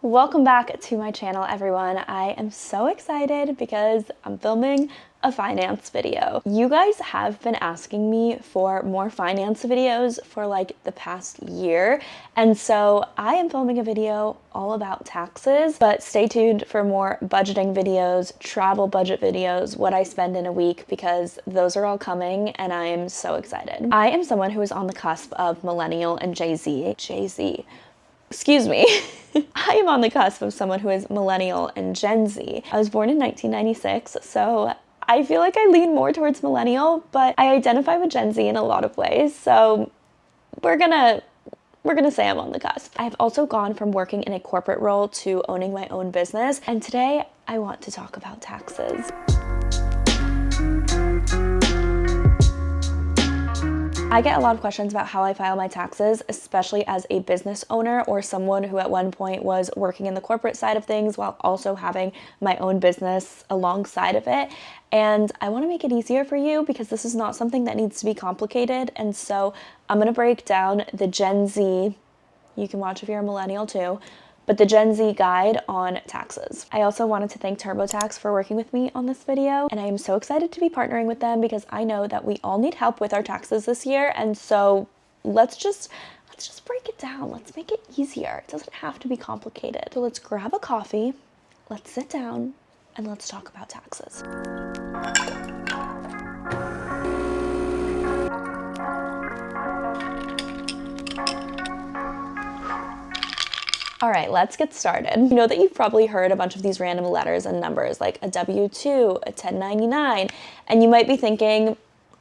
Welcome back to my channel, everyone. I am so excited because I'm filming a finance video. You guys have been asking me for more finance videos for like the past year, and so I am filming a video all about taxes, but stay tuned for more budgeting videos, travel budget videos, what I spend in a week, because those are all coming and I am so excited. I am someone who is on the cusp of millennial and excuse me. I am on the cusp of someone who is millennial and Gen Z. I was born in 1996, so I feel like I lean more towards millennial, but I identify with Gen Z in a lot of ways, so we're gonna say I'm on the cusp. I've also gone from working in a corporate role to owning my own business, and today I want to talk about taxes. I get a lot of questions about how I file my taxes, especially as a business owner or someone who at one point was working in the corporate side of things while also having my own business alongside of it. And I want to make it easier for you because this is not something that needs to be complicated. And so I'm going to break down the Gen Z, you can watch if you're a millennial too, but the Gen Z guide on taxes. I also wanted to thank TurboTax for working with me on this video, and I am so excited to be partnering with them because I know that we all need help with our taxes this year, and so let's just break it down. Let's make it easier. It doesn't have to be complicated. So let's grab a coffee, let's sit down, and let's talk about taxes. All right, let's get started. You know that you've probably heard a bunch of these random letters and numbers like a W-2, a 1099, and you might be thinking,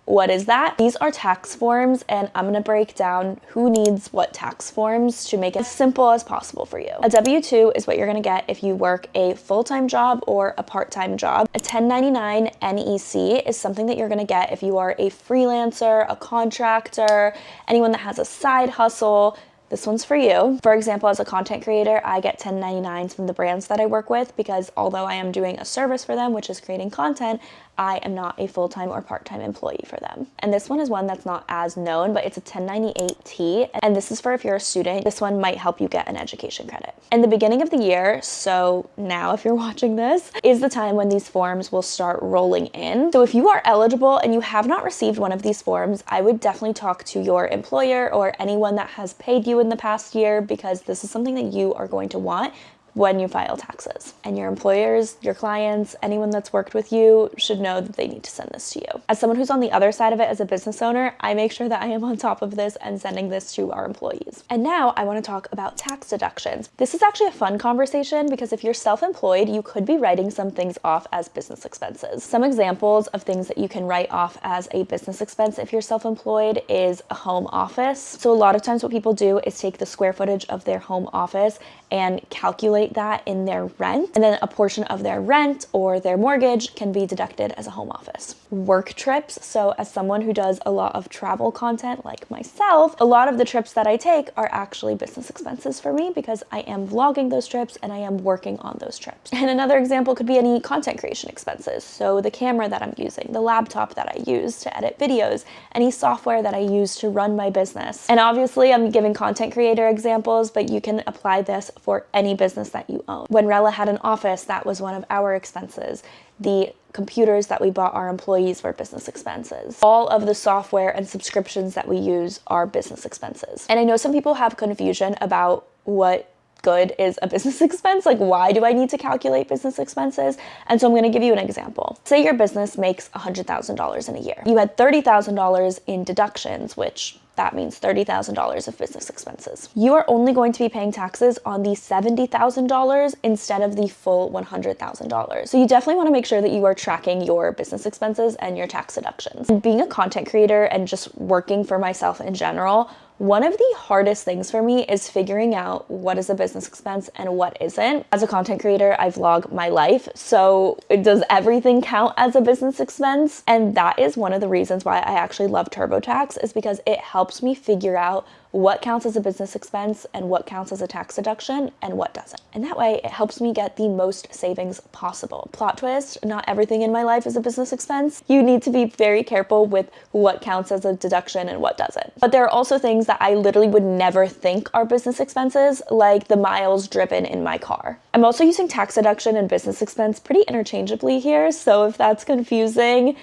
what is that? These are tax forms, and I'm gonna break down who needs what tax forms to make it as simple as possible for you. A W-2 is what you're gonna get if you work a full-time job or a part-time job. A 1099 NEC is something that you're gonna get if you are a freelancer, a contractor, anyone that has a side hustle. This one's for you. For example, as a content creator, I get 1099s from the brands that I work with because although I am doing a service for them, which is creating content, I am not a full-time or part-time employee for them. And this one is one that's not as known, but it's a 1098T. And this is for if you're a student. This one might help you get an education credit. In the beginning of the year, so now if you're watching this, is the time when these forms will start rolling in. So if you are eligible and you have not received one of these forms, I would definitely talk to your employer or anyone that has paid you in the past year because this is something that you are going to want when you file taxes. And your employers, your clients, anyone that's worked with you should know that they need to send this to you. As someone who's on the other side of it as a business owner, I make sure that I am on top of this and sending this to our employees. And now I want to talk about tax deductions. This is actually a fun conversation because if you're self-employed, you could be writing some things off as business expenses. Some examples of things that you can write off as a business expense if you're self-employed is a home office. So a lot of times what people do is take the square footage of their home office and calculate that in their rent, and then a portion of their rent or their mortgage can be deducted as a home office. Work trips, so as someone who does a lot of travel content like myself, a lot of the trips that I take are actually business expenses for me because I am vlogging those trips and I am working on those trips. And another example could be any content creation expenses, so the camera that I'm using, the laptop that I use to edit videos, any software that I use to run my business. And obviously I'm giving content creator examples, but you can apply this for any business that you own. When Rella had an office, that was one of our expenses. The computers that we bought our employees were business expenses. All of the software and subscriptions that we use are business expenses. And I know some people have confusion about what good is a business expense. Like, why do I need to calculate business expenses? And so I'm going to give you an example. Say your business makes $100,000 in a year. You had $30,000 in deductions, which that means $30,000 of business expenses. You are only going to be paying taxes on the $70,000 instead of the full $100,000. So you definitely want to make sure that you are tracking your business expenses and your tax deductions. And being a content creator and just working for myself in general, one of the hardest things for me is figuring out what is a business expense and what isn't. As a content creator, I vlog my life, so does everything count as a business expense? And that is one of the reasons why I actually love TurboTax, is because it helps me figure out what counts as a business expense and what counts as a tax deduction and what doesn't. And that way it helps me get the most savings possible. Plot twist, not everything in my life is a business expense. You need to be very careful with what counts as a deduction and what doesn't. But there are also things that I literally would never think are business expenses, like the miles driven in my car. I'm also using tax deduction and business expense pretty interchangeably here, so if that's confusing,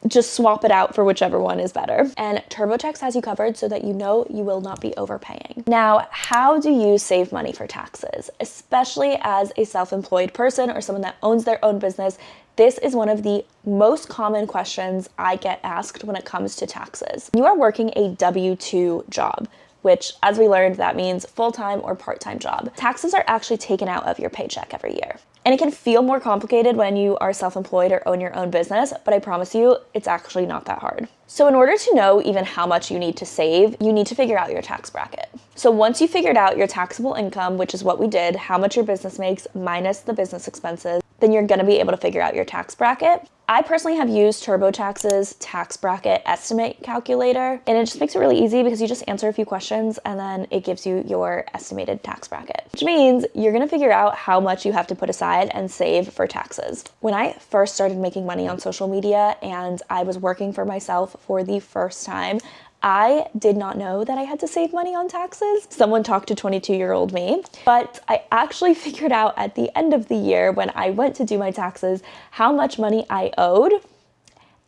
just swap it out for whichever one is better. And TurboTax has you covered so that you know you will not be overpaying. Now, how do you save money for taxes? Especially as a self-employed person or someone that owns their own business, this is one of the most common questions I get asked when it comes to taxes. You are working a W-2 job, which, as we learned, that means full-time or part-time job. Taxes are actually taken out of your paycheck every year. And it can feel more complicated when you are self-employed or own your own business, but I promise you, it's actually not that hard. So in order to know even how much you need to save, you need to figure out your tax bracket. So once you figured out your taxable income, which is what we did, how much your business makes minus the business expenses, then you're gonna be able to figure out your tax bracket. I personally have used TurboTax's tax bracket estimate calculator, and it just makes it really easy because you just answer a few questions and then it gives you your estimated tax bracket, which means you're gonna figure out how much you have to put aside and save for taxes. When I first started making money on social media and I was working for myself for the first time, I did not know that I had to save money on taxes. Someone talked to 22-year-old me, but I actually figured out at the end of the year when I went to do my taxes how much money I owed.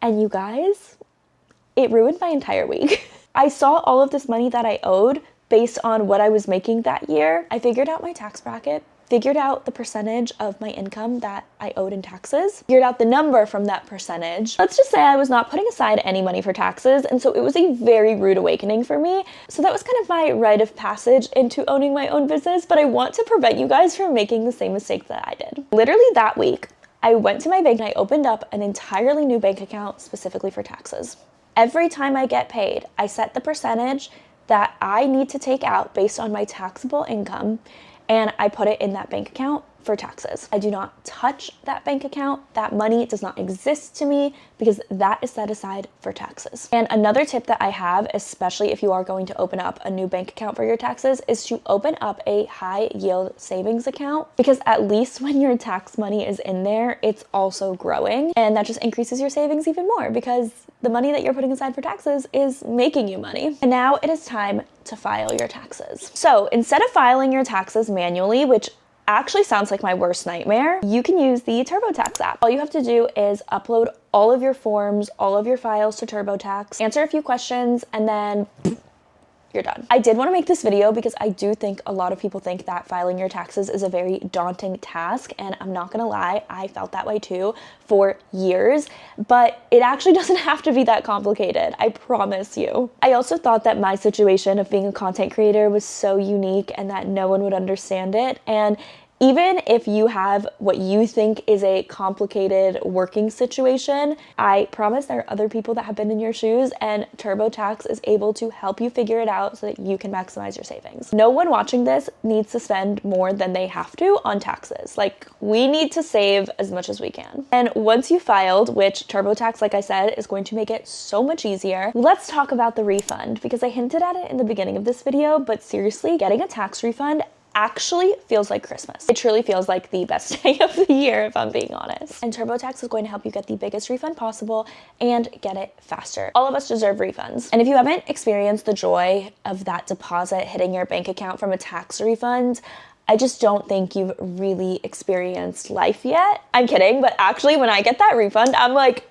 And you guys, it ruined my entire week. I saw all of this money that I owed based on what I was making that year. I figured out my tax bracket, figured out the percentage of my income that I owed in taxes, figured out the number from that percentage. Let's just say I was not putting aside any money for taxes, and so it was a very rude awakening for me. So that was kind of my rite of passage into owning my own business, but I want to prevent you guys from making the same mistake that I did. Literally that week, I went to my bank and I opened up an entirely new bank account specifically for taxes. Every time I get paid, I set the percentage that I need to take out based on my taxable income, and I put it in that bank account for taxes. I do not touch that bank account. That money does not exist to me because that is set aside for taxes. And another tip that I have, especially if you are going to open up a new bank account for your taxes, is to open up a high yield savings account, because at least when your tax money is in there, it's also growing, and that just increases your savings even more because the money that you're putting aside for taxes is making you money. And now it is time to file your taxes. So instead of filing your taxes manually, which actually sounds like my worst nightmare, you can use the TurboTax app. All you have to do is upload all of your forms, all of your files to TurboTax, answer a few questions, and then you're done. I did want to make this video because I do think a lot of people think that filing your taxes is a very daunting task, and I'm not gonna lie, I felt that way too for years, but it actually doesn't have to be that complicated, I promise you. I also thought that my situation of being a content creator was so unique and that no one would understand it, and even if you have what you think is a complicated working situation, I promise there are other people that have been in your shoes, and TurboTax is able to help you figure it out so that you can maximize your savings. No one watching this needs to spend more than they have to on taxes. Like, we need to save as much as we can. And once you filed, which TurboTax, like I said, is going to make it so much easier, let's talk about the refund, because I hinted at it in the beginning of this video, but seriously, getting a tax refund actually feels like Christmas. It truly feels like the best day of the year, if I'm being honest. And TurboTax is going to help you get the biggest refund possible and get it faster. All of us deserve refunds. And if you haven't experienced the joy of that deposit hitting your bank account from a tax refund, I just don't think you've really experienced life yet. I'm kidding, but actually when I get that refund, I'm like,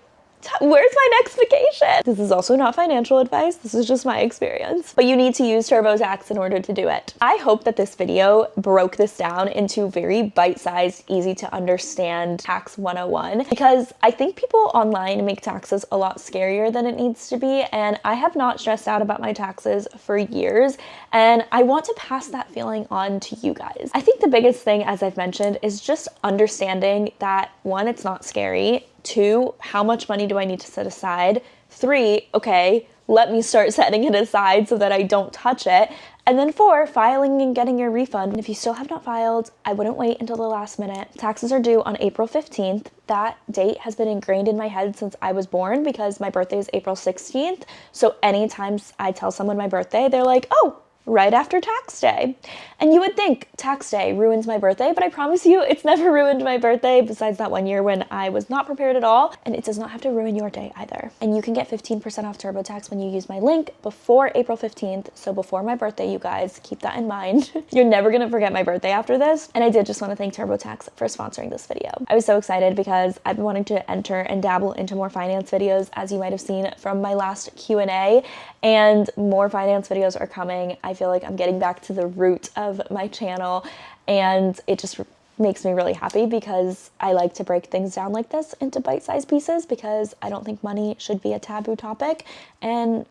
where's my next vacation? This is also not financial advice. This is just my experience. But you need to use TurboTax in order to do it. I hope that this video broke this down into very bite-sized, easy to understand tax 101, because I think people online make taxes a lot scarier than it needs to be. And I have not stressed out about my taxes for years. And I want to pass that feeling on to you guys. I think the biggest thing, as I've mentioned, is just understanding that, one, it's not scary. 2, how much money do I need to set aside? 3, okay, let me start setting it aside so that I don't touch it. And then 4, filing and getting your refund. And if you still have not filed, I wouldn't wait until the last minute. Taxes are due on April 15th. That date has been ingrained in my head since I was born because my birthday is April 16th. So anytime I tell someone my birthday, they're like, oh, right after tax day. And you would think tax day ruins my birthday, but I promise you it's never ruined my birthday besides that one year when I was not prepared at all, and it does not have to ruin your day either. And you can get 15% off TurboTax when you use my link before April 15th, so before my birthday, you guys, keep that in mind. You're never gonna forget my birthday after this. And I did just want to thank TurboTax for sponsoring this video. I was so excited because I've been wanting to enter and dabble into more finance videos, as you might have seen from my last Q&A, and more finance videos are coming. I feel like I'm getting back to the root of my channel, and it just makes me really happy because I like to break things down like this into bite-sized pieces because I don't think money should be a taboo topic, and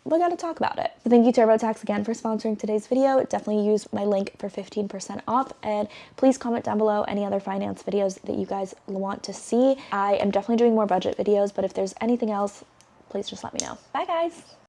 we gotta talk about it. So thank you TurboTax again for sponsoring today's video. Definitely use my link for 15% off, and please comment down below any other finance videos that you guys want to see. I am definitely doing more budget videos, but if there's anything else, please just let me know. Bye guys.